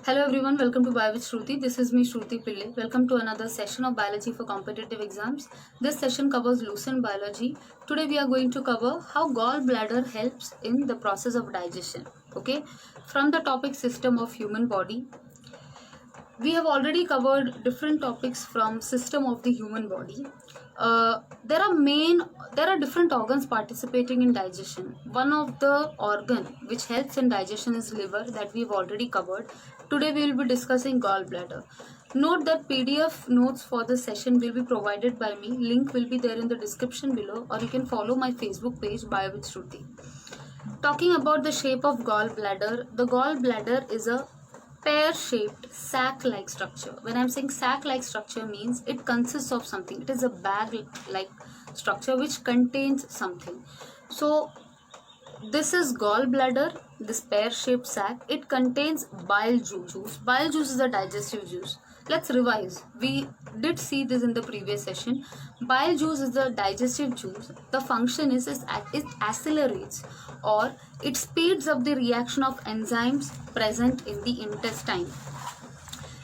Hello everyone, welcome to Bio with Shruti. This is me Shruti Pillai. Welcome to another session of biology for competitive exams. This session covers lucent biology. Today we are going to cover how gallbladder helps in the process of digestion. Okay, from the topic system of human body. We have already covered different topics from system of the human body. There are different organs participating in digestion. One of the organ which helps in digestion is liver, that we've already covered. Today we will be discussing gallbladder. Note that PDF notes for the session will be provided by me. Link will be there in the description below, or you can follow my Facebook page Bio with Shruti. Talking about the shape of gallbladder, the gallbladder is a pear-shaped sac-like structure. When I'm saying sac-like structure means it consists of something. It is a bag-like structure which contains something. So this is gallbladder, this pear-shaped sac. It contains bile juice. Bile juice is a digestive juice. Let's revise. We did see this in the previous session. Bile juice is the digestive juice. The function is it accelerates or it speeds up the reaction of enzymes present in the intestine.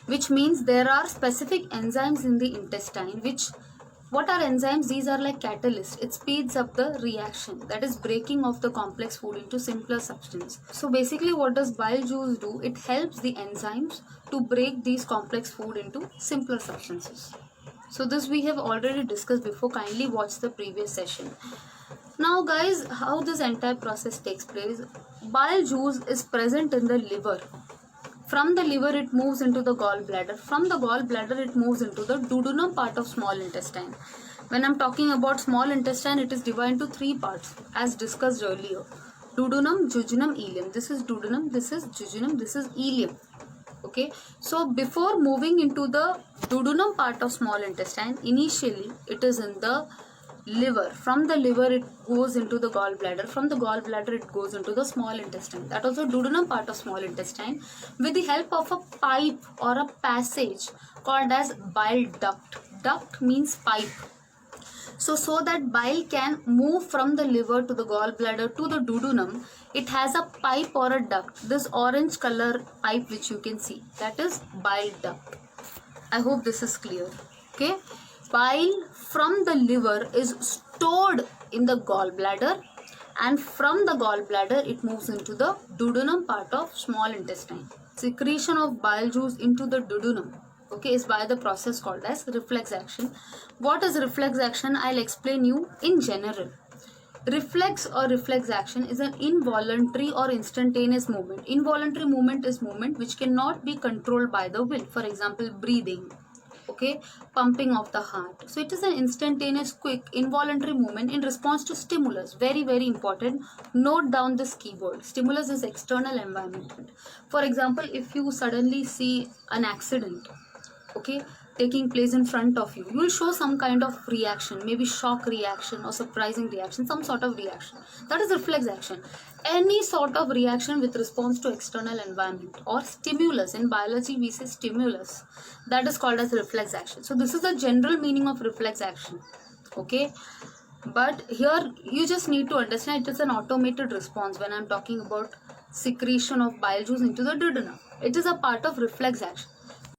Which means there are specific enzymes in the intestine which what are enzymes? These are like catalysts. It speeds up the reaction, that is breaking of the complex food into simpler substance. So basically what does bile juice do? It helps the enzymes to break these complex food into simpler substances. So this we have already discussed before. Kindly watch the previous session. Now guys, how this entire process takes place? Bile juice is present in the liver. From the liver it moves into the gallbladder. From the gallbladder it moves into the duodenum part of small intestine. When I'm talking about small intestine, it is divided into three parts as discussed earlier. Duodenum, jejunum, ileum. This is duodenum, this is jejunum, this is ileum. Okay, so before moving into the duodenum part of small intestine, initially it is in the liver. From the liver it goes into the gallbladder. From the gallbladder it goes into the small intestine, that also duodenum part of small intestine, with the help of a pipe or a passage called as bile duct. Duct means pipe. So that bile can move from the liver to the gallbladder to the duodenum, it has a pipe or a duct. This orange color pipe which you can see, that is bile duct. I hope this is clear. Okay, bile from the liver is stored in the gallbladder, and from the gallbladder it moves into the duodenum part of small intestine. Secretion of bile juice into the duodenum, okay, is by the process called as reflex action. What is reflex action? I'll explain you in general. Reflex or reflex action is an involuntary or instantaneous movement. Involuntary movement is movement which cannot be controlled by the will. For example, breathing, okay, pumping of the heart. So it is an instantaneous, quick, involuntary movement in response to stimulus. Very, very important. Note down this keyword. Stimulus is external environment. For example, if you suddenly see an accident, okay, taking place in front of you, you will show some kind of reaction, maybe shock reaction or surprising reaction, some sort of reaction. That is reflex action. Any sort of reaction with response to external environment or stimulus. In biology we say stimulus, that is called as reflex action. So this is the general meaning of reflex action. Okay, but here you just need to understand it is an automated response. When I'm talking about secretion of bile juice into the duodenum, it is a part of reflex action.